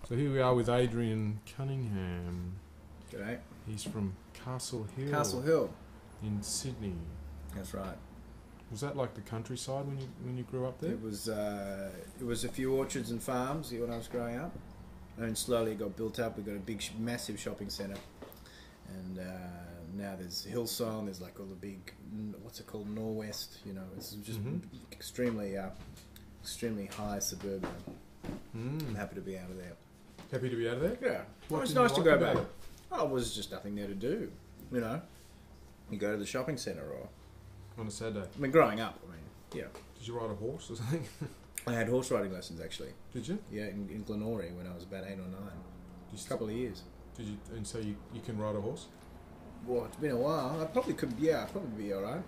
So here we are with Adrian Cunningham. G'day. He's from Castle Hill. Castle Hill. In Sydney. That's right. Was that like the countryside when you grew up there? It was a few orchards and farms when I was growing up, and slowly it got built up. We got a big, massive shopping centre, and now there's Hillsong. There's like all the big, what's it called, Norwest. You know, it's just extremely high suburban. I'm happy to be out of there. Happy to be out of there? Yeah. What It's did you nice to like go about back. it? Oh, it was just nothing there to do. You know, you go to the shopping centre, or On a Saturday. I mean, growing up, yeah. Did you ride a horse or something? I had horse riding lessons actually. Did you? Yeah, in Glenorrhea when I was about 8 or 9. You A couple of years. Did you? And so you can ride a horse? Well, it's been a while. I probably could. Yeah, I'd probably be all right.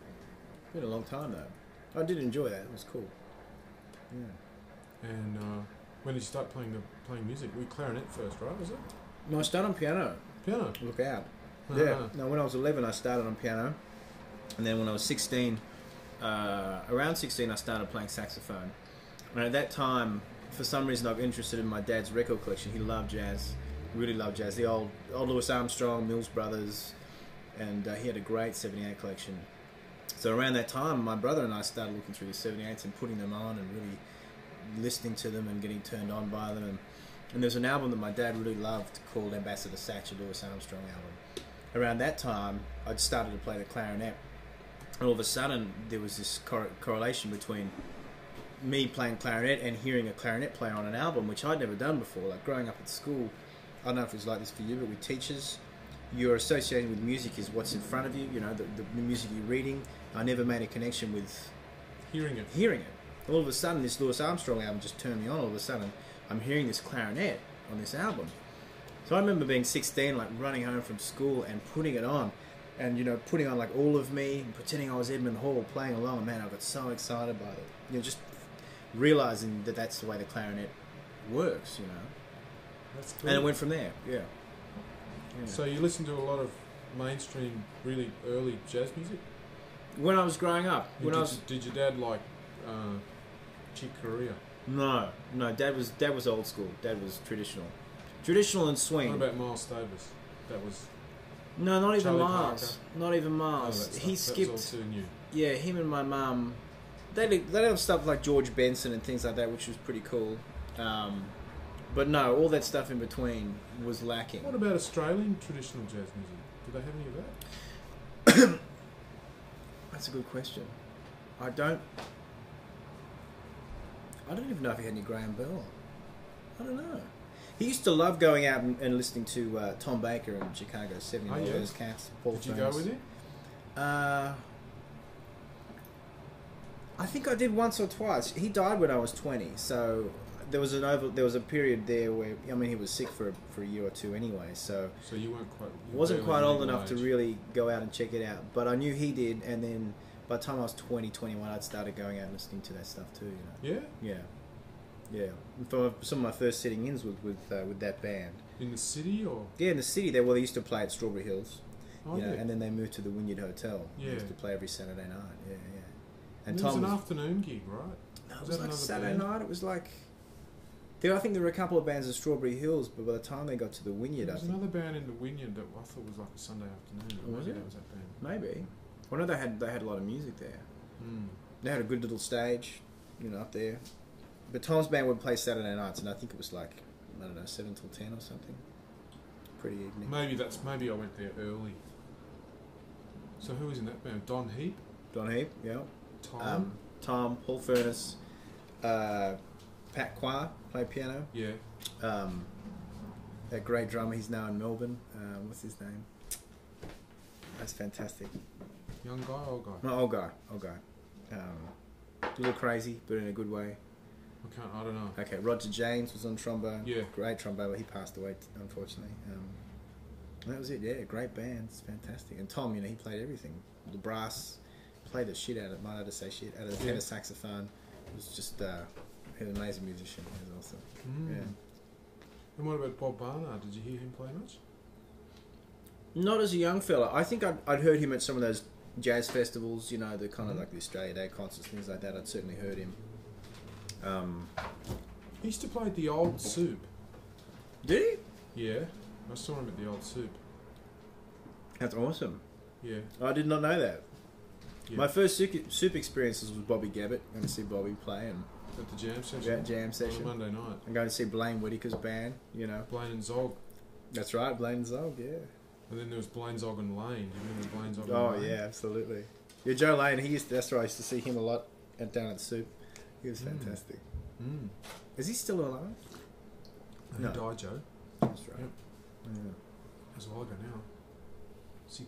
Been a long time though. I did enjoy that. It was cool. Yeah. And when did you start playing music? We clarinet first, right? Was it? No, I started on piano. Piano. Look out. Uh-huh. Yeah. No, when I was 11, I started on piano, and then when I was 16, around 16, I started playing saxophone. And at that time, for some reason, I got interested in my dad's record collection. He loved jazz, really loved jazz. The old Louis Armstrong, Mills Brothers, and he had a great 78 collection. So around that time, my brother and I started looking through the 78s and putting them on and really listening to them and getting turned on by them. And there's an album that my dad really loved called Ambassador Satch, a Louis Armstrong album. Around that time, I'd started to play the clarinet. And all of a sudden, there was this correlation between me playing clarinet and hearing a clarinet player on an album, which I'd never done before. Like growing up at school, I don't know if it was like this for you, but with teachers, you're associated with music is what's in front of you, you know, the music you're reading. I never made a connection with Hearing it. All of a sudden, this Louis Armstrong album just turned me on. All of a sudden, I'm hearing this clarinet on this album. So I remember being 16, like running home from school and putting it on, and you know, putting on like All of Me and pretending I was Edmund Hall playing along. And man, I got so excited by it. You know, just realizing that that's the way the clarinet works. You know, That's cool. and it went from there. Yeah. So you listened to a lot of mainstream, really early jazz music? When I was growing up, Did your dad like Chick Corea? No, Dad was old school. Dad was traditional and swing. What about Miles Davis? That was No, not even Charlie Miles. Parker? Not even oh, Miles. He that skipped. was all too new. Yeah, him and my mum. They have stuff like George Benson and things like that, which was pretty cool. But no, all that stuff in between was lacking. What about Australian traditional jazz music? Did they have any of that? That's a good question. I don't even know if he had any Graham Bell. I don't know. He used to love going out and listening to Tom Baker and Chicago 70, all those cats. Paul Did you Jones. go with him? I think I did once or twice. He died when I was 20, so there was a period there where he was sick for a year or two anyway. So you weren't quite. wasn't quite old enough to really go out and check it out. But I knew he did, and then by the time I was 20, 21, I'd started going out and listening to that stuff too. You know. Yeah. Yeah. For some of my first sitting-ins with that band. In the city or? Yeah, in the city. They used to play at Strawberry Hills. Oh, You know, yeah. and then they moved to the Wynyard Hotel. Yeah. They used to play every Saturday night. Yeah. And it was an afternoon gig, right? No, it Was was that like another Saturday band? night. It was like. I think there were a couple of bands at Strawberry Hills, but by the time they got to the Wynyard, There I was think another band in the Wynyard that I thought was like a Sunday afternoon. Oh, was Maybe it? that was that band. maybe. Well, no, they had a lot of music there. Mm. They had a good little stage, you know, up there. But Tom's band would play Saturday nights, and I think it was like, I don't know, 7 till 10 or something. Pretty evening. Maybe I went there early. So who was in that band? Don Heap? Don Heap, yeah. Tom? Paul Furness, Pat Qua played piano. Yeah. That great drummer, he's now in Melbourne. What's his name? That's fantastic. Young guy, old guy? No, old guy. A little crazy, but in a good way. I don't know. Okay, Roger James was on trombone. Yeah. Great trombone, but he passed away, unfortunately. That was it, yeah. Great band. It's fantastic. And Tom, he played everything. The brass, played the shit out of it. Might have to say shit. Out of the tenor saxophone. It was just, he was an amazing musician. He was awesome. Mm. Yeah. And what about Bob Barnard? Did you hear him play much? Not as a young fella. I think I'd heard him at some of those jazz festivals, you know, the kind of like the Australia Day concerts, things like that. I'd certainly heard him. He used to play at the old Soup. Did Yeah, I saw him at the old soup. he? That's awesome. Yeah. I did not know that. Yeah. My first soup experiences was Bobby Gabbett. Going to see Bobby play and At the jam session. jam session. On a Monday night. I'm going to see Blaine Whitaker's band. You know. Blaine and Zog. That's right, Blaine Zog. Yeah. And then there was Blaine, Zog and Lane. Do you remember Blaine, Zog and Oh Lane? yeah, absolutely. Yeah, Joe Lane. That's right. I used to see him a lot down at Soup. He was fantastic. Mm. Is he still alive? He No. died, Joe. That's right. Yep. Yeah. That was a while ago now. 7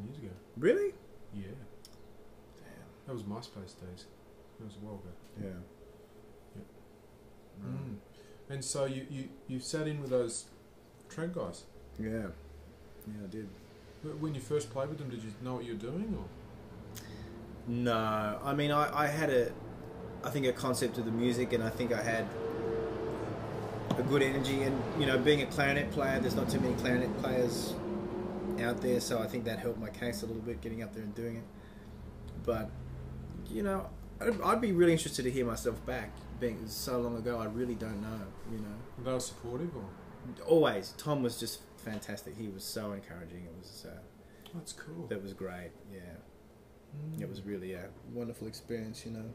years ago. Really? Yeah. Damn. That was MySpace days. That was a while ago. Yeah. Mm. And so you sat in with those track guys. Yeah. Yeah, I did. When you first played with them, did you know what you were doing, or? No, I mean, I had I think a concept of the music, and I think I had a good energy, and you know, being a clarinet player, there's not too many clarinet players out there, so I think that helped my case a little bit, getting up there and doing it. But you know, I'd be really interested to hear myself back, being so long ago. I really don't know, you know. Were they supportive, or? Always, Tom was just fantastic. He was so encouraging. It was That's cool. that was great. Yeah. It was really a wonderful experience, you know.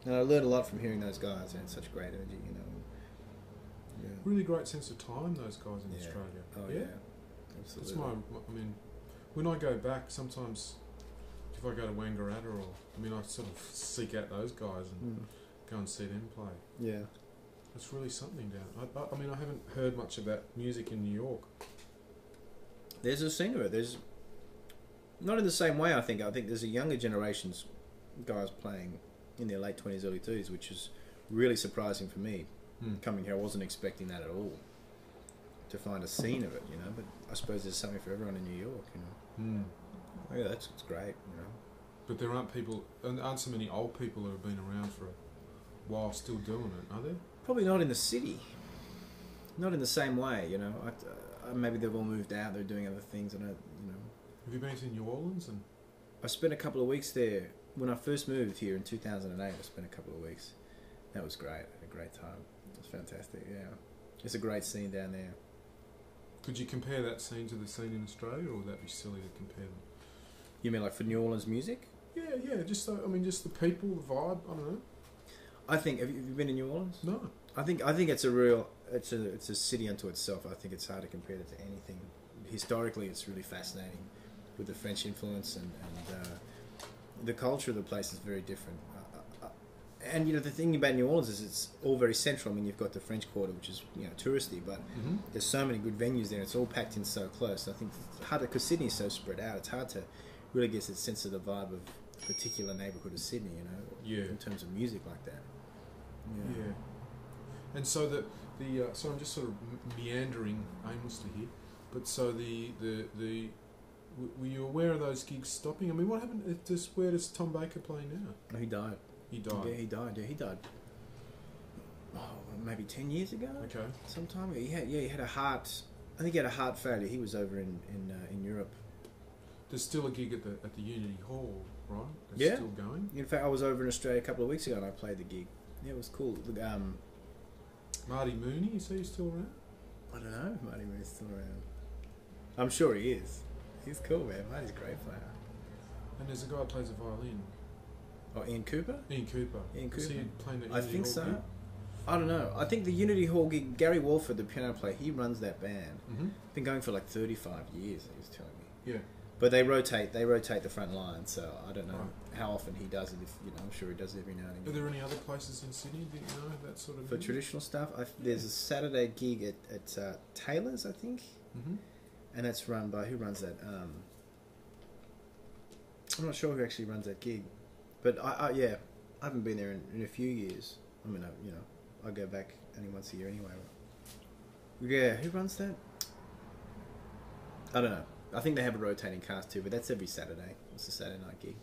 And I learned a lot from hearing those guys. They had such great energy, you know. Yeah. Really great sense of time, those guys in Australia. Oh, yeah. Absolutely. That's I mean, when I go back, sometimes if I go to Wangaratta, or I sort of seek out those guys and go and see them play. Yeah. It's really something down. I haven't heard much about music in New York. There's a scene of it. There's not in the same way. I think there's a younger generation's guys playing in their late 20s, early 30s, which is really surprising for me. Coming here, I wasn't expecting that at all. To find a scene of it, you know. But I suppose there's something for everyone in New York, you know. Oh, yeah, it's great, you know. But there aren't so many old people who have been around for a while still doing it, are there? Probably not in the city. Not in the same way, you know. Maybe they've all moved out. They're doing other things. I don't, you know. Have you been to New Orleans? And I spent a couple of weeks there when I first moved here in 2008. I spent a couple of weeks. That was great. I had a great time. It was fantastic. Yeah, it's a great scene down there. Could you compare that scene to the scene in Australia, or would that be silly to compare them? You mean like for New Orleans music? Yeah. Just the people, the vibe. I don't know. I think. Have you been in New Orleans? No. I think it's a real. It's a city unto itself. I think it's hard to compare it to anything. Historically, it's really fascinating with the French influence, and the culture of the place is very different. And you know, the thing about New Orleans is it's all very central. I mean, you've got the French Quarter, which is, you know, touristy, but there's so many good venues there. It's all packed in so close. I think it's hard because Sydney's so spread out. It's hard to really get a sense of the vibe of a particular neighbourhood of Sydney, you know, Yeah. in terms of music like that. Yeah. And so so I'm just sort of meandering aimlessly here, but so were you aware of those gigs stopping? I mean, what happened? Where does Tom Baker play now? Oh, he died. He died. Yeah, he died. Yeah, he died. Oh, maybe 10 years ago. Okay. Sometime. He had a heart. I think he had a heart failure. He was over in Europe. There's still a gig at the Unity Hall, right? That's Yeah. still going. In fact, I was over in Australia a couple of weeks ago and I played the gig. Yeah, it was cool. Marty Mooney, you say he's still around? I don't know if Marty Mooney's still around. I'm sure he is. He's cool, man. Marty's a great player. And there's a guy who plays the violin. Oh, Ian Cooper? Ian Cooper. Is he playing the Unity I think Hall so. gig? I don't know. I think the Unity Hall gig, Gary Walford, the piano player, he runs that band. Mm-hmm. Been going for like 35 years, he was telling me. Yeah. But they rotate the front line, so I don't know how often he does it. If you know, I'm sure he does it every now and Are again. there any other places in Sydney that you know that sort of For music? traditional stuff, there's a Saturday gig at Taylor's, I think, and that's run by who runs that? I'm not sure who actually runs that gig, but I haven't been there in a few years. I mean, I go back only once a year anyway. Yeah, who runs that? I don't know. I think they have a rotating cast too, but that's every Saturday. It's a Saturday night gig.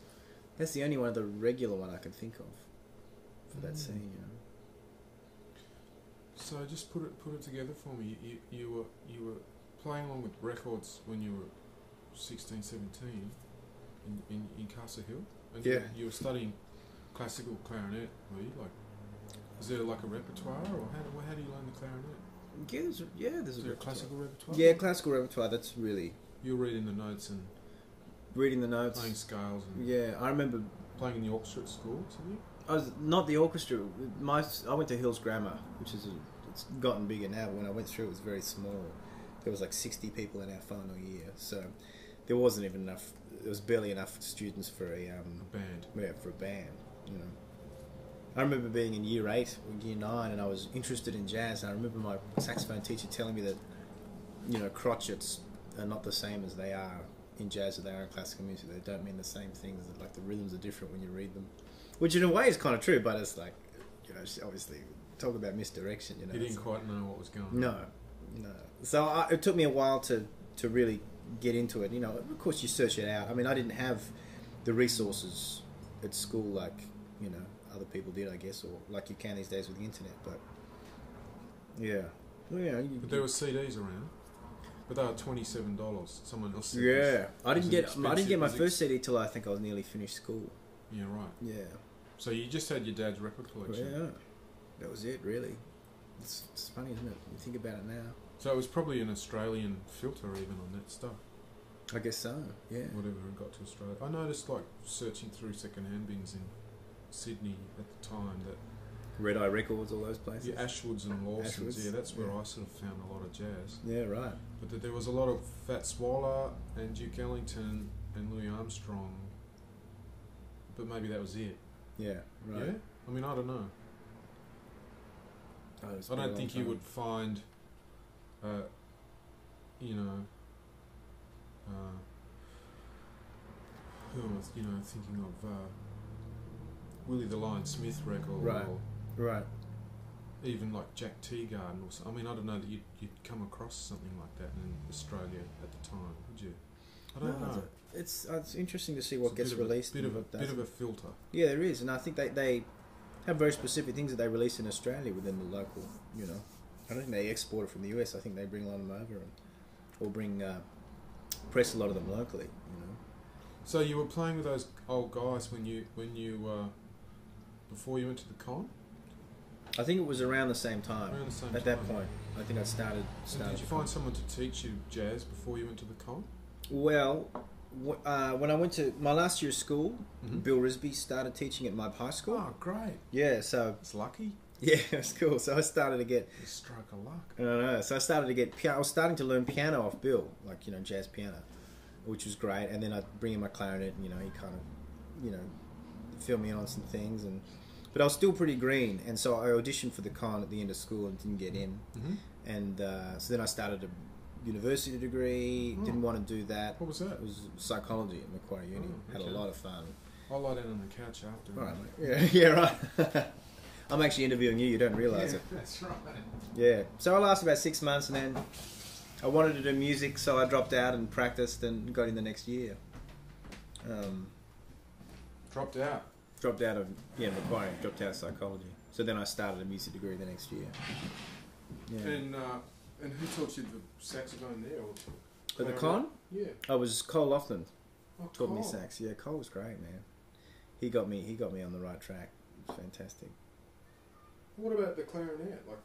That's the only one, the regular one I can think of for that scene, you know. So just put it together for me. You were playing along with records when you were 16, 17 in Castle Hill, and Yeah. you were studying classical clarinet. Were you is there like a repertoire, or how do you learn the clarinet? there's Is a there a repertoire. classical repertoire? Yeah, classical repertoire. That's really You're reading the notes and reading the notes. playing scales and Yeah, I remember. playing in the orchestra at school. Have you? I was not the orchestra. I went to Hills Grammar, which is it's gotten bigger now. But when I went through, it was very small. There was like 60 people in our final year, so there wasn't even enough. There was barely enough students for a Band. Yeah, for a band. You know, I remember being in year 8 or year 9, and I was interested in jazz. And I remember my saxophone teacher telling me that, you know, crotchets are not the same as they are in jazz as they are in classical music. They don't mean the same things. Like the rhythms are different when you read them, which in a way is kind of true. But it's like, you know, obviously talk about misdirection. You know, You didn't quite know what was going on. no. So it took me a while to really get into it. You know, of course you search it out. I mean, I didn't have the resources at school like, you know, other people did, I guess, or like you can these days with the internet. But yeah, well, yeah. But there were CDs around, but they were $27. Someone else said Yeah, this. I didn't get my Was it first CD till I think I was nearly finished school. Yeah, right. Yeah, So you just had your dad's record collection. yeah, that was it really. It's funny, isn't it? You think about it now. So it was probably an Australian filter even on that stuff. I guess so. Yeah. Whatever it got to Australia. I noticed like searching through second-hand bins in Sydney at the time that Red Eye Records, all those places. the Ashwoods and Lawsons, Ashwoods, yeah, that's where yeah. I sort of found a lot of jazz. Yeah, right. But that there was a lot of Fats Waller and Duke Ellington and Louis Armstrong. But maybe that was it. Yeah, right. Yeah? I mean, I don't know. Oh, it's I been a don't long think you time. would find, you know, who am I, thinking of Willie the Lion Smith record, Right. or Right. even like Jack Teagarden, or something. I mean, I don't know that you'd come across something like that in Australia at the time, would you? I don't know. It's interesting to see what It's a gets bit of a- released. Bit and of a what bit doesn't. of a filter. Yeah, there is, and I think they have very specific things that they release in Australia within the local. You know, I don't think they export it from the US. I think they bring a lot of them over or bring press a lot of them locally. You know. So you were playing with those old guys when you before you went to the con? I think it was around the same time. Around the same At time. that point, I think I started. And did you find someone to teach you jazz before you went to the con? Well, when I went to my last year of school, Mhm. Bill Risby started teaching at my high school. Oh, great! Yeah, so It's lucky. yeah, it's cool. So I started to get. A stroke of luck. I don't know. So I started to get piano. I was starting to learn piano off Bill, like, you know, jazz piano, which was great. And then I'd bring in my clarinet, and, you know, he kind of, you know, fill me in on some things. But I was still pretty green, and so I auditioned for the con at the end of school and didn't get in. Mm-hmm. And so then I started a university degree. Oh. Didn't want to do that. What was that? It was psychology at Macquarie Uni. Oh, Had a okay. lot of fun. I'll lie down on the couch after. All right, mate. Yeah, right. I'm actually interviewing you. You don't realise it. That's right. Yeah. So I lasted about 6 months, and then I wanted to do music, so I dropped out and practiced and got in the next year. Dropped out. Dropped out of Macquarie. Dropped out of psychology. So then I started a music degree the next year. Yeah. And who taught you the saxophone there? Or At the clarinet? con, Yeah. I was Cole Laughlin Oh, taught me Cole. sax. Yeah, Cole was great, man. He got me on the right track. It was fantastic. What about the clarinet? Like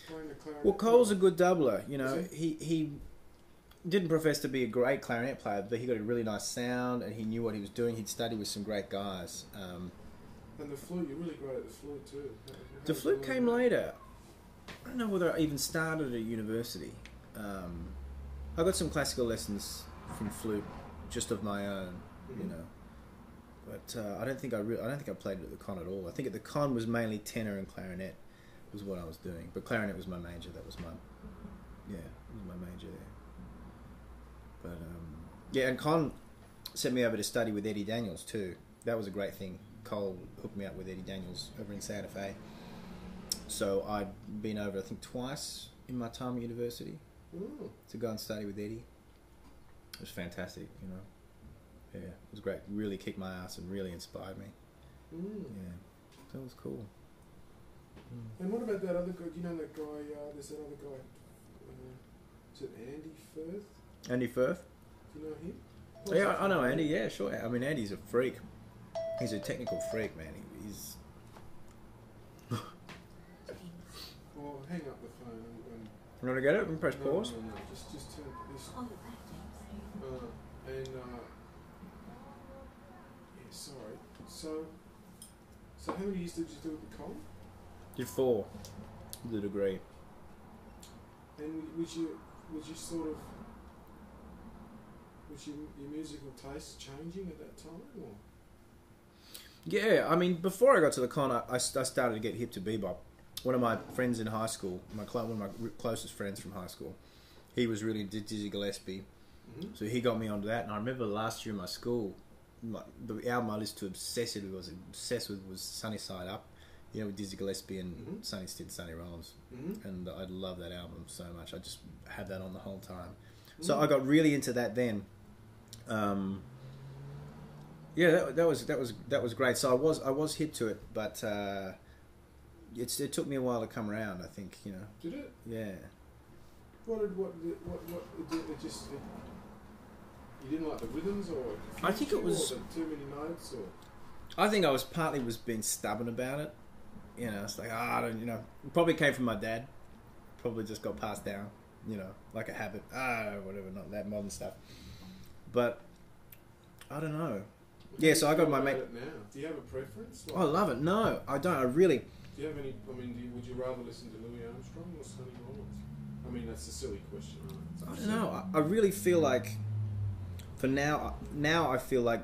playing the clarinet? Well, Cole's a good doubler. You know, Is he didn't profess to be a great clarinet player, but he got a really nice sound, and he knew what he was doing. He'd studied with some great guys. And the flute, you're really great at the flute too. How The did you flute learn came that? later. I don't know whether I even started at university. I got some classical lessons from flute, just of my own, you Mhm. know. But I don't think I played it at the con at all. I think at the con was mainly tenor and clarinet was what I was doing. But clarinet was my major. That was my major there. But yeah, and con sent me over to study with Eddie Daniels too. That was a great thing. Cole hooked me up with Eddie Daniels over in Santa Fe. So I'd been over, I think, twice in my time at university Mm. to go and study with Eddie. It was fantastic, you know. Yeah, it was great. Really kicked my ass and really inspired me. Mm. Yeah, that was cool. And what about that other guy? You know that guy? There's that other guy. Is it Andy Firth? Andy Firth? Do you know him? Yeah, I know Andy. Yeah, sure. I mean, Andy's a freak. He's a technical freak, man. He's Well, hang up the phone and You want to get it? And press No, pause. no, just turn this. Oh, you're back, James. Yeah, sorry. So how many years did you do at the con? Did 4. The degree. And was your musical taste changing at that time, or? Yeah, I mean, before I got to the con, I started to get hip to bebop. One of my friends in high school, one of my closest friends from high school, he was really Dizzy Gillespie, so he got me onto that. And I remember last year in my school, the album I listened to obsessed with was Sunny Side Up, you know, with Dizzy Gillespie and Sonny Stitt, Sonny Rollins, and I love that album so much. I just had that on the whole time. So I got really into that then. Yeah, that was great. So I was hip to it, but it took me a while to come around. I think, you know. Did it? Yeah. What it just you didn't like the rhythms, or I think it was too many notes, or I think I was partly being stubborn about it. You know, it's like I don't, you know, it probably came from my dad. Probably just got passed down, you know, like a habit. Whatever, not that modern stuff. But I don't know. Yeah, so I got my mate. Now, do you have a preference? I love it. No, I don't. I really. Do you have any? I mean, would you rather listen to Louis Armstrong or Sonny Rollins? I mean, that's a silly question. I don't know. I really feel like, for now I feel like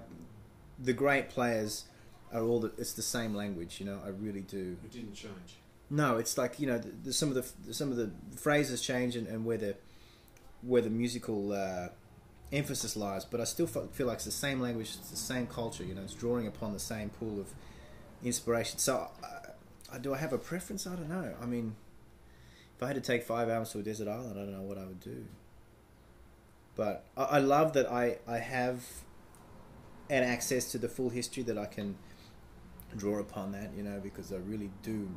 the great players are all it's the same language. You know, I really do. It didn't change. No, it's like, you know, some of the phrases change and where the musical emphasis lies, but I still feel like it's the same language, it's the same culture. You know, it's drawing upon the same pool of inspiration. So, do I have a preference? I don't know. I mean, if I had to take 5 albums to a desert island, I don't know what I would do. But I love that I have an access to the full history, that I can draw upon that, you know, because I really do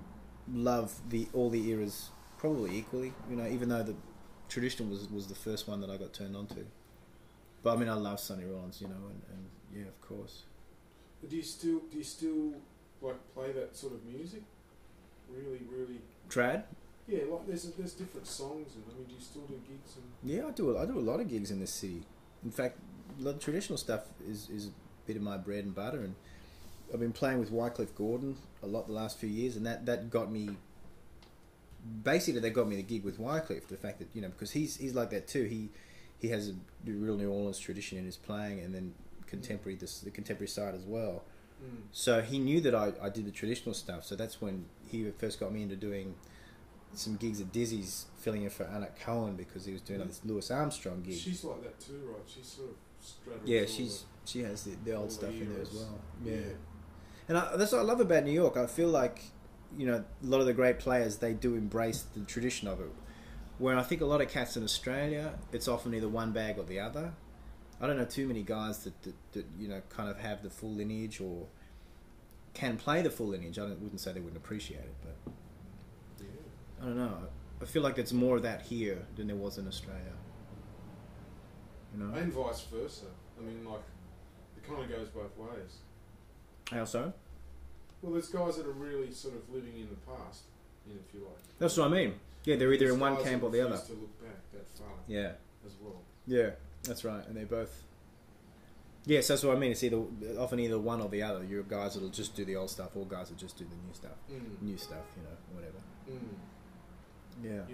love all the eras probably equally, you know, even though the traditional was the first one that I got turned on to. But I mean, I love Sonny Rollins, you know, and yeah, of course. But do you still like play that sort of music? Really. Trad? Yeah, like there's different songs, and I mean, do you still do gigs? And Yeah, I do a lot of gigs in this city. In fact, a lot of traditional stuff is a bit of my bread and butter, and I've been playing with Wycliffe Gordon a lot the last few years, and that got me. Basically, they got me the gig with Wycliffe. The fact that, you know, because he's like that too. He has a real New Orleans tradition in his playing, and then the contemporary side as well. So he knew that I did the traditional stuff. So that's when he first got me into doing some gigs at Dizzy's, filling in for Annette Cohen, because he was doing this Louis Armstrong gig. She's like that too, right? She's sort of straddles. Yeah, she has the old stuff in there as well. Yeah. And that's what I love about New York. I feel like, you know, a lot of the great players, they do embrace the tradition of it. Where I think a lot of cats in Australia, it's often either one bag or the other. I don't know too many guys that you know, kind of have the full lineage or can play the full lineage. I wouldn't say they wouldn't appreciate it, but I don't know. I feel like there's more of that here than there was in Australia. You know? And vice versa. I mean, like, it kind of goes both ways. How so? Well, there's guys that are really sort of living in the past, you know, if you like. That's what I mean. Yeah, they're either in one Guys camp that or the other. refuse to look back that far. Yeah. As well. Yeah, that's right. And they both. Yes, that's what I mean. It's often either one or the other. You're guys that'll just do the old stuff, or guys that just do the new stuff. New stuff, you know, whatever. Yeah.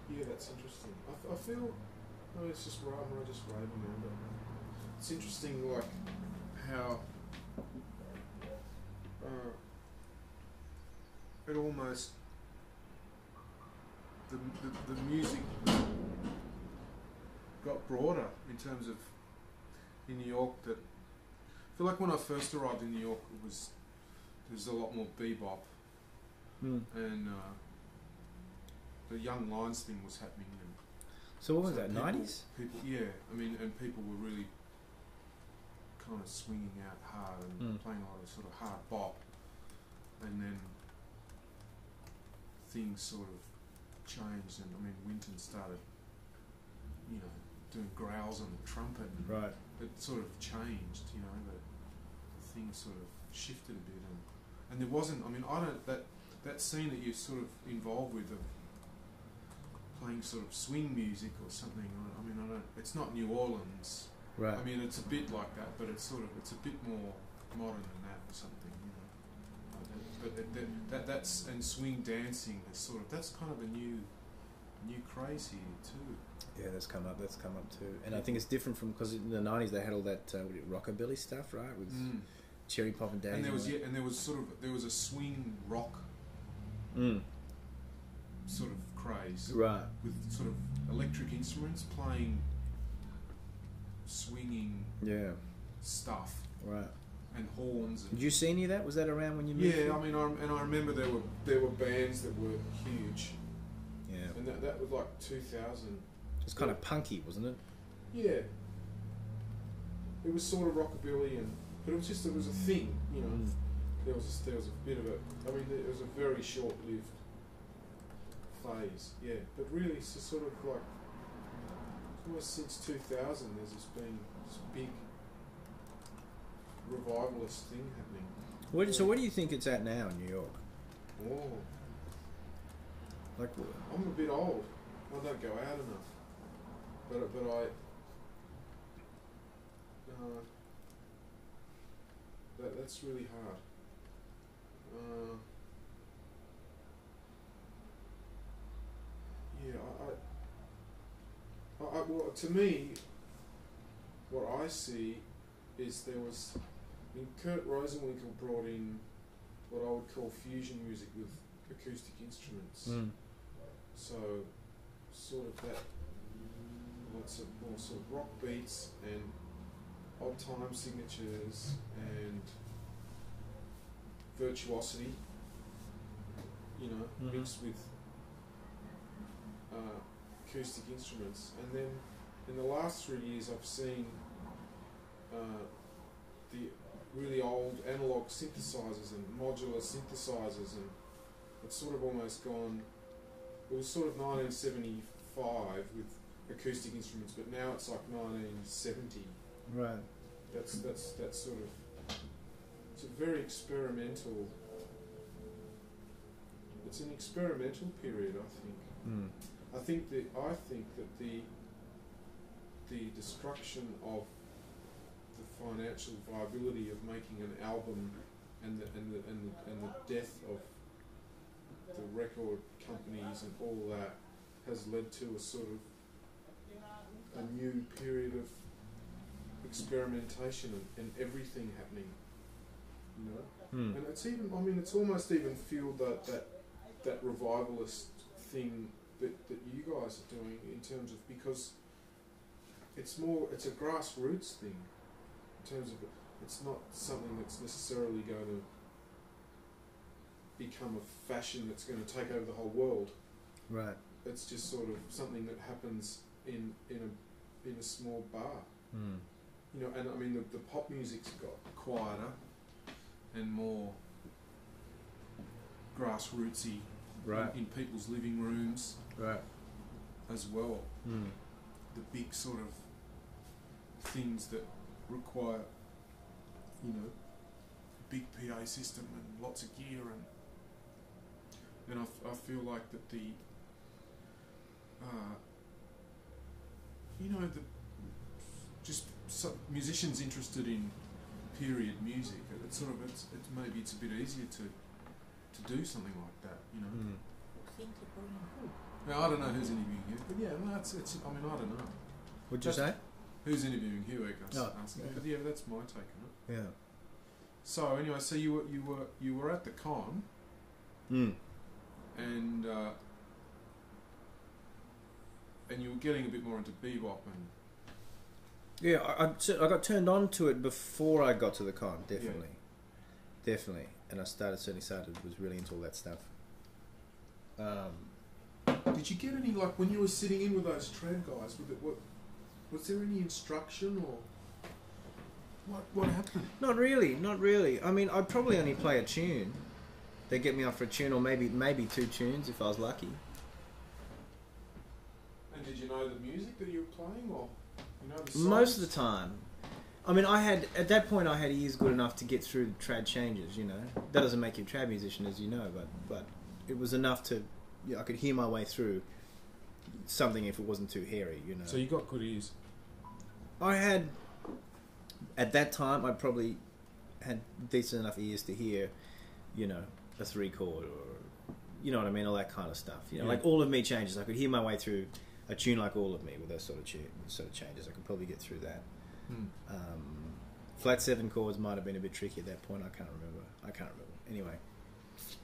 Yeah, that's interesting. I feel. No, it's just right. I'm just raving now, but it's interesting, like how it almost the music got broader in terms of in New York. That I feel like when I first arrived in New York, there was a lot more bebop, and the Young Lions thing was happening. And so what was that? 90s? People, yeah. I mean, and people were really kind of swinging out hard and playing a lot of sort of hard bop, and then things sort of changed. And I mean, Winton started, you know, doing growls on the trumpet. And right. It sort of changed. You know, the things sort of shifted a bit, and there wasn't. I mean, I don't that scene that you're sort of involved with of playing sort of swing music or something. I mean, I don't. It's not New Orleans. Right. I mean, it's a bit like that, but it's a bit more modern than that or something, you know. But that's and swing dancing is that's kind of a new craze here too. Yeah, that's come up too, and I think it's different from because in the '90s they had all that rockabilly stuff, right, with Cherry Pop and Daisy. And there was a swing rock sort of craze, right, with sort of electric instruments playing swinging stuff, right, and horns. And did you see any of that? Was that around when you moved? Yeah, I mean, I remember there were bands that were huge. Yeah, and that was like 2000. It's kind of punky, wasn't it? Yeah, it was sort of rockabilly, but it was a thing, you know. There was a bit of a. I mean, it was a very short-lived phase. Yeah, but really, it's just sort of like almost since 2000. There's just been this big revivalist thing happening. So where do you think it's at now in New York? Oh, like, I'm a bit old. I don't go out enough. But I. That's really hard. Yeah, well, to me, what I see is Kurt Rosenwinkel brought in what I would call fusion music with acoustic instruments. So, sort of that, lots of more sort of rock beats and odd time signatures and virtuosity, you know, mixed with acoustic instruments. And then in the last 3 years I've seen the really old analog synthesizers and modular synthesizers, and it's sort of almost gone. It was sort of 1975 with acoustic instruments, but now it's like 1970. right. That's sort of. It's a very experimental. It's an experimental period, I think. I think that the destruction of the financial viability of making an album and the death of the record companies and all that has led to a sort of a new period of experimentation and everything happening, you know. And it's even, I mean, it's almost even fueled that revivalist thing that you guys are doing in terms of, because it's a grassroots thing in terms of it's not something that's necessarily going to become a fashion that's going to take over the whole world. Right. It's just sort of something that happens in a small bar. You know, and I mean the pop music's got quieter and more grassrootsy, right, in people's living rooms, right, as well. The big sort of things that require, you know, a big PA system and lots of gear, and I feel like that the you know, musicians interested in period music. It's sort of maybe it's a bit easier to do something like that, you know. Now, I don't know who's interviewing you, but yeah, no, it's. I mean, I don't know. What'd you say? Who's interviewing you? Asking. Yeah. But yeah, that's my take on it. Yeah. So anyway, so you were at the con, and you were getting a bit more into bebop and. Yeah, I got turned on to it before I got to the con, definitely. Yeah. Definitely. And I was really into all that stuff. Did you get any, like, when you were sitting in with those trad guys, was there any instruction or what happened? Not really. I mean, I'd probably only play a tune. They'd get me up for a tune, or maybe two tunes if I was lucky. And did you know the music that you were playing, or you know the songs? Most of the time. I mean, at that point I had ears good enough to get through the trad changes, you know. That doesn't make you a trad musician, as you know, but it was enough to, I could hear my way through something if it wasn't too hairy, you know. So you got good ears. I had, at that time, I probably had decent enough ears to hear, you know, a 3-chord or, you know what I mean, all that kind of stuff. You know, like All of Me changes. I could hear my way through a tune like All of Me with those sort of changes. I could probably get through that. Flat 7 chords might have been a bit tricky at that point. I can't remember. Anyway.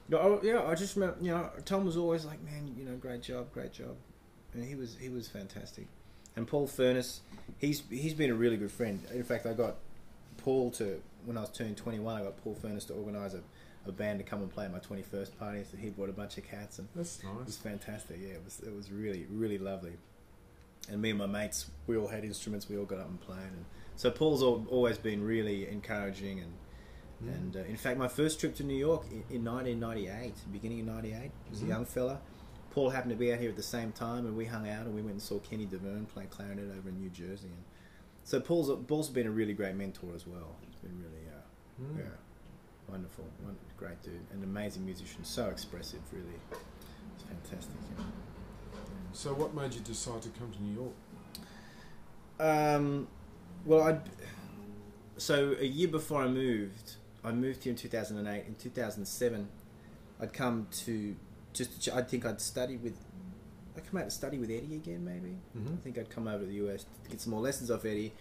No, I just remember, you know, Tom was always like, man, you know, great job. And he was fantastic. And Paul Furness, he's been a really good friend. In fact, I got Paul to, when I was turning 21, I got Paul Furness to organise a band to come and play at my 21st party. So he brought a bunch of cats, and that's nice. It was fantastic. Yeah, it was really, really lovely. And me and my mates, we all had instruments. We all got up and played. And so Paul's always been really encouraging. And in fact, my first trip to New York in 1998, beginning of 98, was a young fella. Paul happened to be out here at the same time, and we hung out and we went and saw Kenny DeVerne play clarinet over in New Jersey. And so Paul's been a really great mentor as well. He's been really, wonderful, great dude, an amazing musician, so expressive, really. It's fantastic. You know. So what made you decide to come to New York? Well, so a year before I moved here in 2008. In 2007, I'd come to I think I'd come out to study with Eddie again, maybe. I think I'd come over to the US to get some more lessons off Eddie,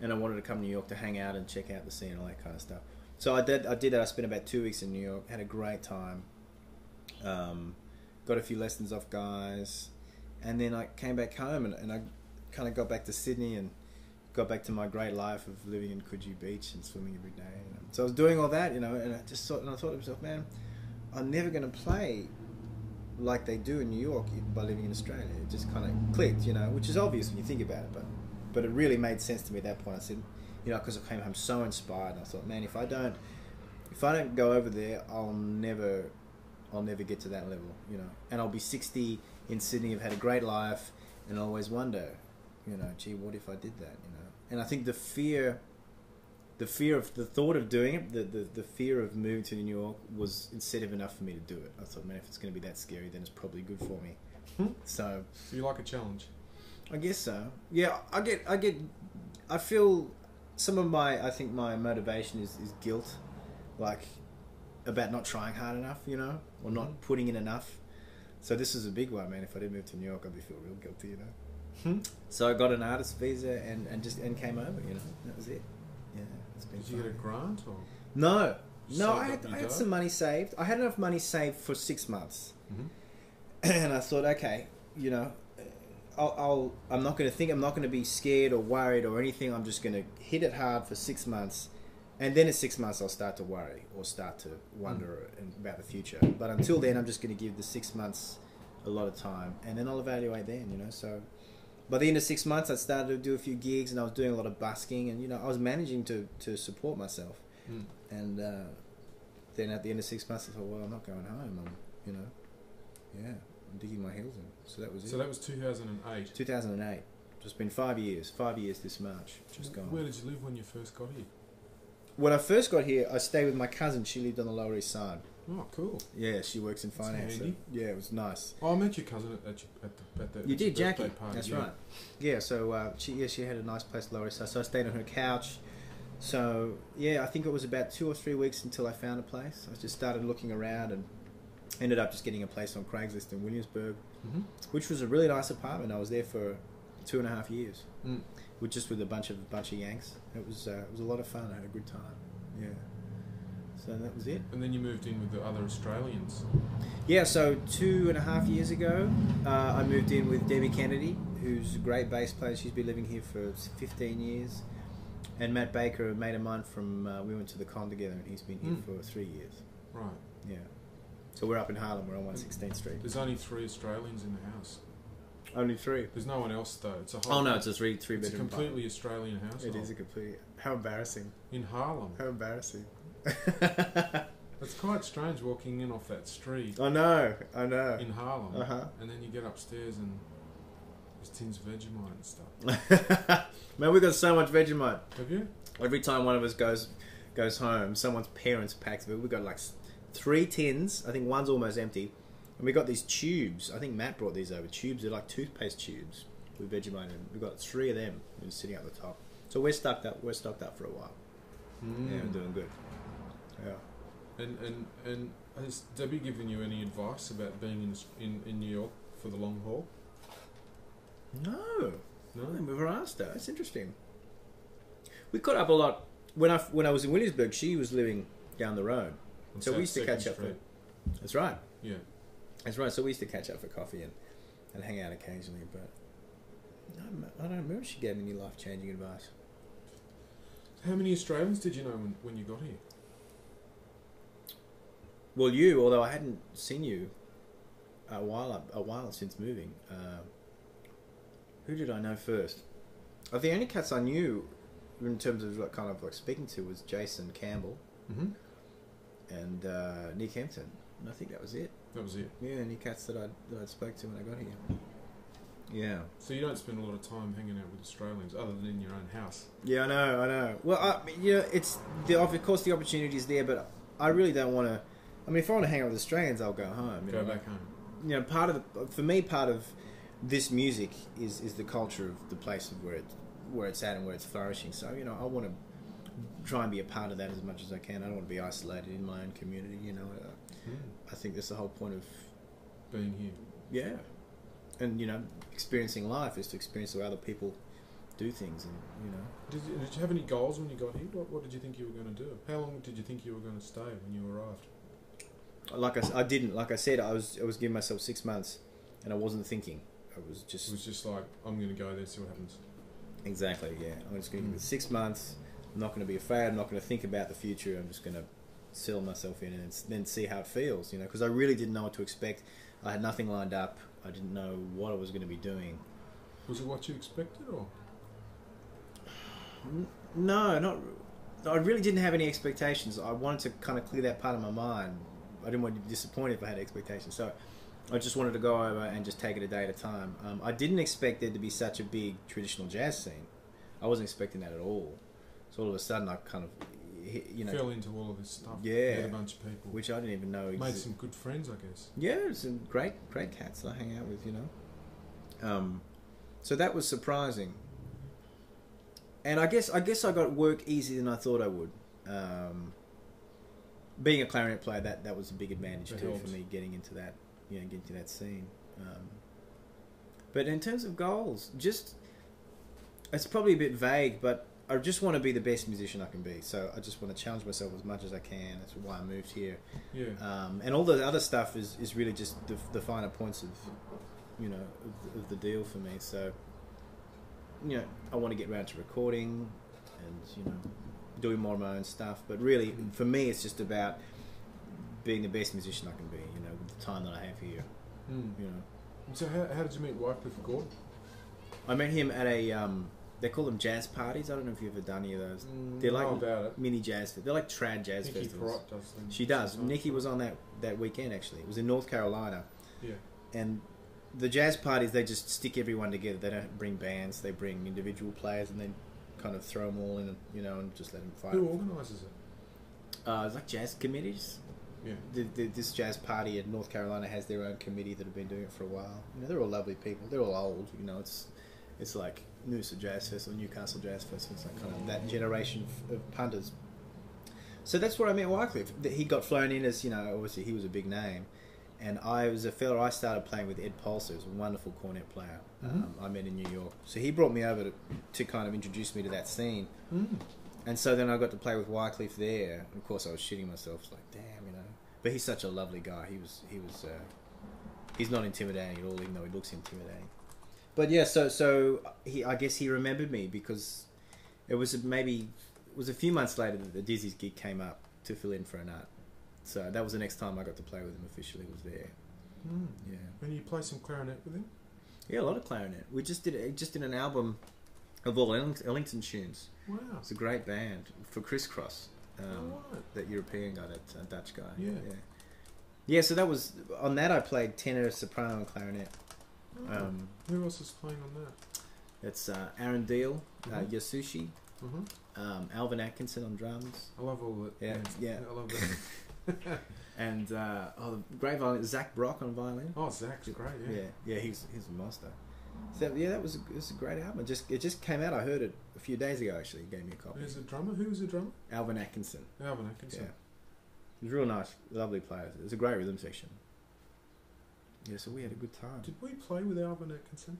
and I wanted to come to New York to hang out and check out the scene and all that kind of stuff. So I did that. I spent about 2 weeks in New York, had a great time, got a few lessons off guys, and then I came back home and I kind of got back to Sydney and got back to my great life of living in Coogee Beach and swimming every day. You know. So I was doing all that, you know, and I thought to myself, man, I'm never going to play like they do in New York by living in Australia. It just kind of clicked, you know, which is obvious when you think about it, but it really made sense to me at that point. I said, you know, because I came home so inspired, and I thought, man, if I don't go over there, I'll never get to that level, you know. And I'll be 60 in Sydney. I've had a great life, and I always wonder, you know, gee, what if I did that, you know? And I think the fear of the thought of doing it, the fear of moving to New York was incentive enough for me to do it. I thought, man, if it's going to be that scary, then it's probably good for me. So you like a challenge? I guess so. Yeah, I feel some of I think my motivation is guilt, like about not trying hard enough, you know, or not putting in enough. So this is a big one, man. If I did move to New York, I'd feel real guilty, you know. So I got an artist visa and came over, you know. That was it. Yeah, it's been Did you get a grant or? No. I had some money saved. I had enough money saved for 6 months, and I thought, okay, you know, I'm not going to think. I'm not going to be scared or worried or anything. I'm just going to hit it hard for 6 months, and then in 6 months I'll start to worry or start to wonder about the future. But until then, I'm just going to give the 6 months a lot of time, and then I'll evaluate then. You know, so. By the end of 6 months, I started to do a few gigs, and I was doing a lot of busking, and you know, I was managing to support myself. And then at the end of 6 months, I thought, well, I'm not going home. I'm digging my heels in. So that was it. So that was 2008. 2008. Just been 5 years. 5 years this March. Just gone. Where did you live when you first got here? When I first got here, I stayed with my cousin. She lived on the Lower East Side. Oh, cool. Yeah, she works in finance. That's handy. So, yeah, it was nice. Oh, I met your cousin at the You did, Jackie. Party. That's right. Yeah, so she had a nice place, Lower East Side. So I stayed on her couch. So yeah, I think it was about 2 or 3 weeks until I found a place. I just started looking around and ended up just getting a place on Craigslist in Williamsburg, which was a really nice apartment. I was there for 2.5 years, with a bunch of Yanks. It was a lot of fun. I had a good time. Yeah. So that was it. And then you moved in with the other Australians. Yeah, so 2.5 years ago, I moved in with Debbie Kennedy, who's a great bass player. She's been living here for 15 years. And Matt Baker, a mate of mine from, we went to the con together, and he's been here for 3 years. Right. Yeah. So we're up in Harlem, we're on 116th Street. There's only 3 Australians in the house. Only 3? There's no one else, though. It's a whole... Oh, no, it's a three bedroom. It's a completely Australian house. It is a complete... How embarrassing. In Harlem. How embarrassing. It's quite strange walking in off that street. I know. In Harlem. And then you get upstairs and there's tins of Vegemite and stuff. Man, we got so much Vegemite. Have you? Every time one of us goes home, someone's parents packs it. We've got like 3 tins. I think one's almost empty. And we got these tubes. I think Matt brought these over. Tubes, they're like toothpaste tubes with Vegemite in them. We've got 3 of them sitting at the top. So we're stocked up. We're stocked up for a while. Yeah, we're doing good. Yeah. And has Debbie given you any advice about being in New York for the long haul? No. No? I've never asked her. That's interesting. We caught up a lot. When I was in Williamsburg, she was living down the road. So we used to catch up. That's right. Yeah. That's right. So we used to catch up for coffee and hang out occasionally. But I don't remember if she gave me any life-changing advice. How many Australians did you know when you got here? Well, you, although I hadn't seen you a while since moving. Who did I know first? The only cats I knew, in terms of like, kind of like speaking to, was Jason Campbell and Nick Hampton. And I think that was it. That was it. Yeah, any cats that I spoke to when I got here. Yeah. So you don't spend a lot of time hanging out with Australians, other than in your own house. Yeah, I know. Well, it's of course the opportunity is there, but I really don't want to. I mean, if I want to hang out with Australians, I'll go home. Go back home. You know, part of this music is the culture of the place of where it's at and where it's flourishing. So I want to try and be a part of that as much as I can. I don't want to be isolated in my own community. I think that's the whole point of being here. Yeah, and experiencing life is to experience the way other people do things, and Did you have any goals when you got here? What did you think you were going to do? How long did you think you were going to stay when you arrived? I didn't. Like I said, I was giving myself 6 months, and I wasn't thinking. It was just like, I'm going to go there, see what happens. Exactly. Yeah, I'm just going to give it 6 months. I'm not going to be afraid. I'm not going to think about the future. I'm just going to settle myself in and then see how it feels. Because I really didn't know what to expect. I had nothing lined up. I didn't know what I was going to be doing. Was it what you expected, or? No, not. I really didn't have any expectations. I wanted to kind of clear that part of my mind. I didn't want to be disappointed if I had expectations. So I just wanted to go over and just take it a day at a time. I didn't expect there to be such a big traditional jazz scene. I wasn't expecting that at all. So all of a sudden, I kind of, fell into all of this stuff. Yeah, met a bunch of people, which I didn't even know. Made some good friends, I guess. Yeah, some great cats that I hang out with. So that was surprising. And I guess I got work easier than I thought I would. Being a clarinet player, that was a big advantage That too helps. for me getting into that, getting to that scene. But in terms of goals, it's probably a bit vague, but I just want to be the best musician I can be. So I just want to challenge myself as much as I can. That's why I moved here. Yeah. And all the other stuff is really just the finer points of, of the deal for me. So, I want to get around to recording and, doing more of my own stuff. But really, for me, it's just about being the best musician I can be, with the time that I have here. So how did you meet Wycliffe Gordon? I met him at they call them jazz parties. I don't know if you've ever done any of those. They're like about it. mini jazz. They're like trad jazz Nikki festivals. Perrott does them. She does. sometimes. Nikki was on that weekend actually. It was in North Carolina. Yeah. And the jazz parties, they just stick everyone together. They don't bring bands. They bring individual players and then kind of throw them all in, and just let them fight. Who organises it? It's like jazz committees. Yeah. This jazz party in North Carolina has their own committee that have been doing it for a while. They're all lovely people. They're all old. It's like Noosa Jazz Festival, Newcastle Jazz Festival. It's like kind of that generation of punters. So that's where I met Wycliffe. He got flown in as, obviously he was a big name. And I was a fella, I started playing with Ed Polster, who's a wonderful cornet player. I met in New York. So he brought me over to kind of introduce me to that scene. And so then I got to play with Wycliffe there. And of course I was shitting myself. It's like, damn, But he's such a lovely guy. He's not intimidating at all, even though he looks intimidating. But yeah, so I guess he remembered me because it was a few months later that the Dizzy's gig came up to fill in for a nut. So that was the next time I got to play with him officially. Was there. Yeah. And you play some clarinet with him? Yeah, a lot of clarinet. We just did an album of all Ellington tunes. Wow. It's a great band for Crisscross. Right. That European guy, that Dutch guy. Yeah. Yeah, so that was on that I played tenor, soprano, and clarinet. Who else is playing on that? That's Aaron Deal, Yasushi, Mm-hmm. Alvin Atkinson on drums. I love all that. Yeah. I love that. And the great violin, Zach Brock on violin. Oh, Zach's great. Yeah, he's a monster. So yeah, it was a great album. It just came out. I heard it a few days ago. Actually, he gave me a copy. Who's the drummer? Who was the drummer? Alvin Atkinson. Alvin Atkinson. Yeah, he was real nice, lovely player. It was a great rhythm section. Yeah, so we had a good time. Did we play with Alvin Atkinson?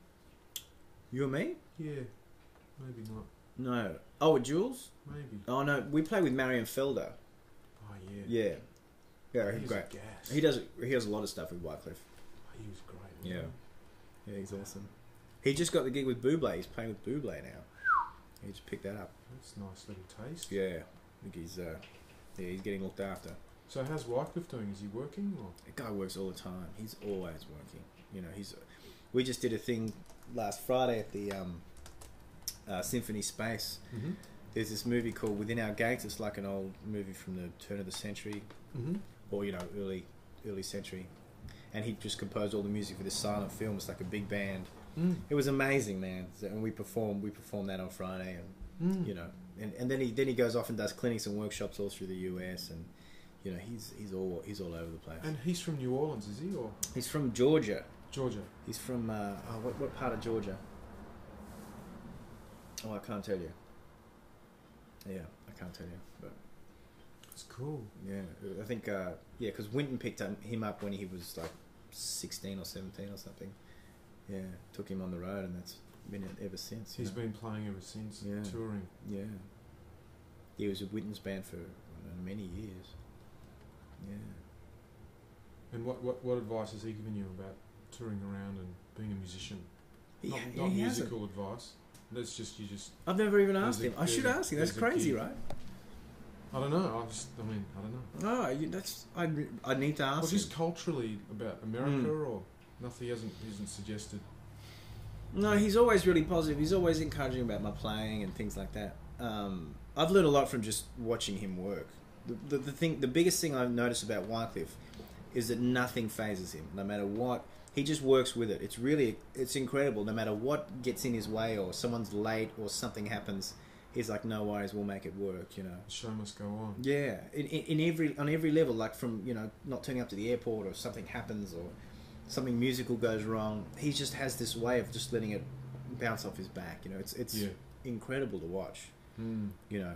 You and me? Yeah, maybe not. No. Oh, at Jules? Maybe. Oh no, we played with Marion Felder. Oh yeah. Yeah. Yeah, he's He's great. a gas. He does a lot of stuff with Wycliffe. Oh, he was great. Yeah. Yeah, he's awesome. He just got the gig with Bublé. He's playing with Bublé now. He just picked that up. That's a nice little taste. Yeah. I think he's getting looked after. So how's Wycliffe doing? Is he working or? The guy works all the time. He's always working. You know, we just did a thing last Friday at the Symphony Space. Mm-hmm. There's this movie called Within Our Gates. It's like an old movie from the turn of the century, Mm-hmm. or early century. And he just composed all the music for this silent film. It's like a big band. Mm. It was amazing, man. And we performed that on Friday, and you know, and then he goes off and does clinics and workshops all through the US, and you know, he's all over the place. And he's from New Orleans, is he, or? He's from Georgia. Georgia. He's from what part of Georgia? Oh, I can't tell you. Yeah, I can't tell you, but That's cool. yeah, I think because Winton picked him up when he was like 16 or 17 or something. Yeah, took him on the road, and that's been it ever since. He's been playing ever since, Yeah. touring. Yeah. He was with Winton's band for many years. Yeah. And what advice has he given you about touring around and being a musician? Not he musical advice. That's just I've never even There's asked a- him. I should there's a- ask him. That's there's a crazy, key. right? I don't know. I don't know. No, I need to ask Well, him. just culturally about America, or nothing. He hasn't suggested. No, he's always really positive. He's always encouraging about my playing and things like that. I've learned a lot from just watching him work. The biggest thing I've noticed about Wycliffe is that nothing phases him, no matter what. He just works with it. It's incredible. No matter what gets in his way, or someone's late, or something happens, he's like, no worries, we'll make it work. You know. The show must go on. Yeah, on every level, like from not turning up to the airport, or something happens, or something musical goes wrong. He just has this way of just letting it bounce off his back. You know, it's incredible to watch. Mm. You know,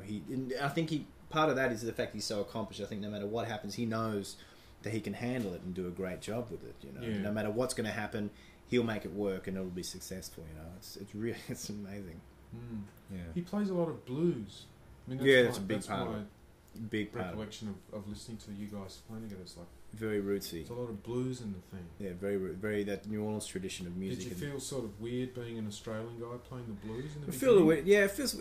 I think part of that is the fact he's so accomplished. I think no matter what happens, he knows that he can handle it and do a great job with it. You know, Yeah. no matter what's going to happen, he'll make it work and it'll be successful. You know, it's really it's amazing. Mm. Yeah, He plays a lot of blues. I mean, that's a big part of my it. Big part of it. recollection of listening to you guys playing together. It's like Very rootsy. there's a lot of blues in the thing. Yeah, very that New Orleans tradition of music. Did you feel sort of weird being an Australian guy playing the blues in the I beginning? feel the way, yeah, it feels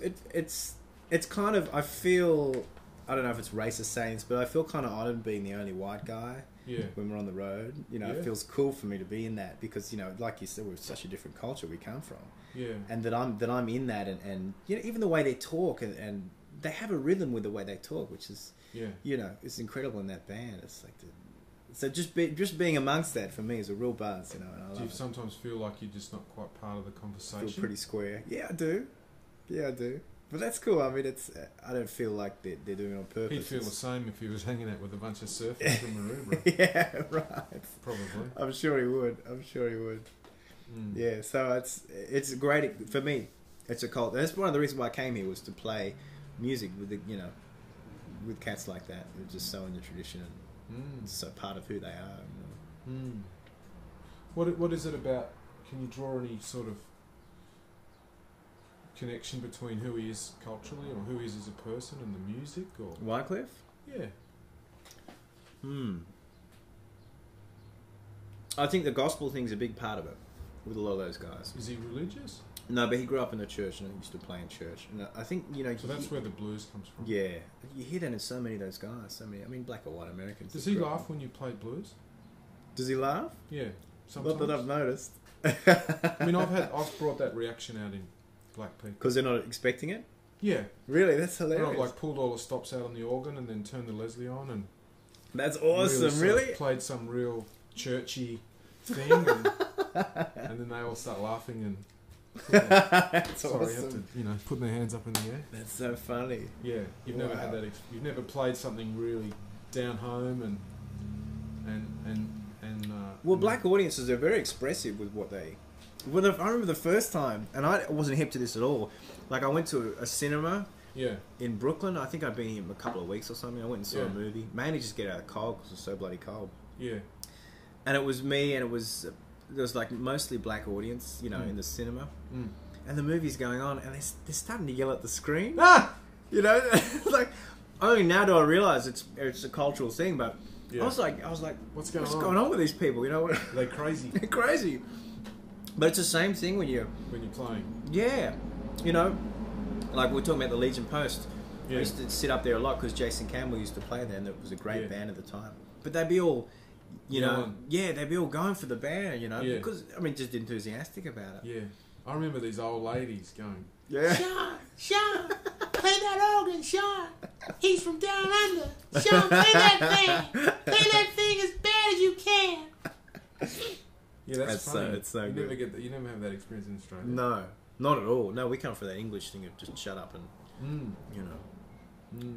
it's kind of, I feel, I don't know if it's racist sayings, but I feel kind of honoured being the only white guy Yeah. when we're on the road. You know, Yeah. it feels cool for me to be in that because, you know, like you said, we're such a different culture we come from, Yeah. and that I'm in that, and you know, even the way they talk, and they have a rhythm with the way they talk, which is, Yeah. you know, it's incredible in that band. It's like so just being amongst that for me is a real buzz, you know. And I Do love you it. sometimes feel like you're just not quite part of the conversation? Feel pretty square. Yeah, I do. But that's cool. I mean, I don't feel like they're doing it on purpose. He'd feel the It's- same if he was hanging out with a bunch of surfers from Maroubra. Yeah, right. Probably. I'm sure he would. Mm. Yeah, so it's great for me. It's a cult. That's one of the reasons why I came here, was to play music with with cats like that. They're just so in the tradition, and it's so part of who they are. You know? Mm. What is it about? Can you draw any sort of connection between who he is culturally, or who he is as a person, and the music, or Wycliffe? yeah? I think the gospel thing's a big part of it with a lot of those guys. Is he religious? No, but he grew up in the church and he used to play in church. And I think, you know... So that's where the blues comes from. Yeah. You hear that in so many of those guys. I mean, black or white Americans. Does that he grew up- laugh when you play blues? Does he laugh? Yeah. Sometimes. Not that I've noticed. I mean, I've brought that reaction out in black people. Because they're not expecting it? Yeah. Really? That's And hilarious. I've like pulled all the stops out on the organ and then turned the Leslie on and That's awesome, sort really? of played some real churchy thing and then they all start laughing and That's sorry, awesome. have to, putting their hands up in the air. That's so funny. Yeah, you've never had Wow. that. You've never played something really down home and Well, black audiences are very expressive with what they. Well, I remember the first time, and I wasn't hip to this at all. Like, I went to a cinema yeah, in Brooklyn. I think I'd been here a couple of weeks or something. I went and saw a movie, mainly just to get out of cold because it was so bloody cold. yeah, And it was me, and there was like mostly black audience, you know, in the cinema. And the movie's going on, and they're starting to yell at the screen. ah, You know, like only now do I realise it's a cultural thing. But yeah. I was like, What's what's going on with these people? You know, They're crazy they're crazy. But it's the same thing when you're playing. yeah, you know, like we're talking about the Legion Post. Yeah. I used to sit up there a lot because Jason Campbell used to play there, and it was a great Yeah. band at the time. But they'd be all, you know, Yelling. yeah, they'd be all going for the band, you know, Yeah. because I mean, just enthusiastic about it. Yeah, I remember these old ladies going, Yeah. Sean, play that organ, Sean. He's from down under. Sean, play that thing. Play that thing as bad as you can. yeah, that's funny. It's so you good. never get that. You never have that experience in Australia. No, not at all. No, we come from that English thing of just shut up and you know.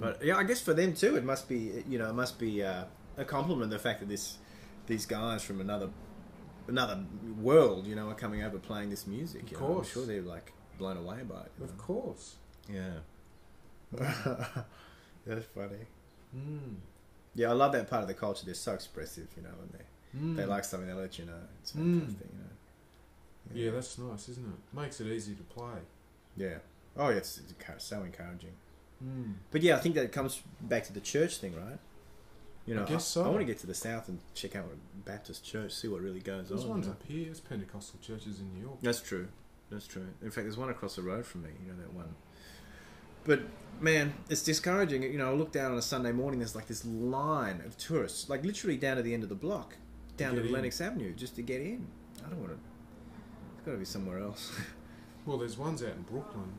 But yeah, I guess for them too, it must be a compliment the fact that these guys from another world, you know, are coming over playing this music. Of You course. know? I'm sure they're like blown away by it. You Of know? course. Yeah. That's funny. Mm. Yeah, I love that part of the culture. They're so expressive, you know, and they like something, they let you know. It's fantastic, you know. Yeah, that's nice, isn't it? Makes it easy to play. Yeah. Oh, yeah, it's so encouraging. Mm. But yeah, I think that comes back to the church thing, right? You know, I guess so. I want to get to the south and check out a Baptist church, see what really goes There's on. ones you know? up here. There's Pentecostal churches in New York. That's true. That's true. In fact, there's one across the road from me. You know that one. But man, it's discouraging. You know, I look down on a Sunday morning. There's like this line of tourists, like literally down to the end of the block, down to get in. Lennox Avenue, just to get in. I don't want to. It's got to be somewhere else. Well, there's ones out in Brooklyn.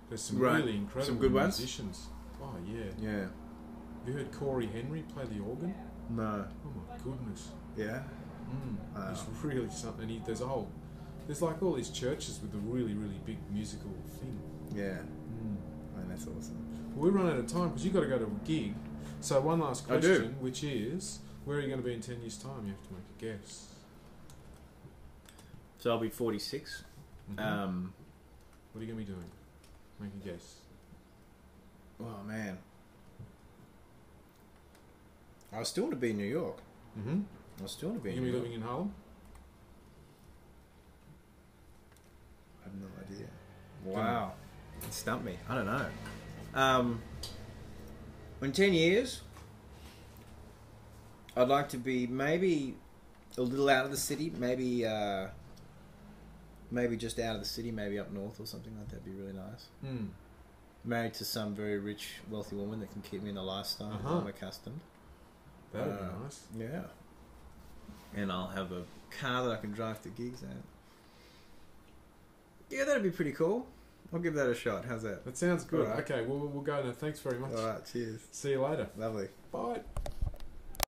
There's some Right. really incredible Some good ones? musicians. Oh yeah. Yeah. Have you heard Corey Henry play the organ? No. Oh my goodness. Yeah. Mm. Wow. It's really something. There's like all these churches with a really, really big musical thing. Yeah. Mm. Man, that's awesome. Well, we run out of time because you've got to go to a gig. So one last I do. question, which is, where are you going to be in 10 years' time? You have to make a guess. So I'll be 46. Mhm. What are you going to be doing? Make a guess. Oh man. I still want to be in New York. Mm-hmm. I still want to be Are in you New going to be York. living in Harlem? I have no idea. Wow. It stumped me. I don't know. In 10 years, I'd like to be maybe a little out of the city, maybe just out of the city, maybe up north or something like that. Would be really nice. Mm. Married to some very rich, wealthy woman that can keep me in the lifestyle that I'm accustomed. That would be nice. Yeah. And I'll have a car that I can drive to gigs at. Yeah, that'd be pretty cool. I'll give that a shot. How's that? That sounds good. All right. Okay, well, we'll go now. Thanks very much. All right, cheers. See you later. Lovely. Bye.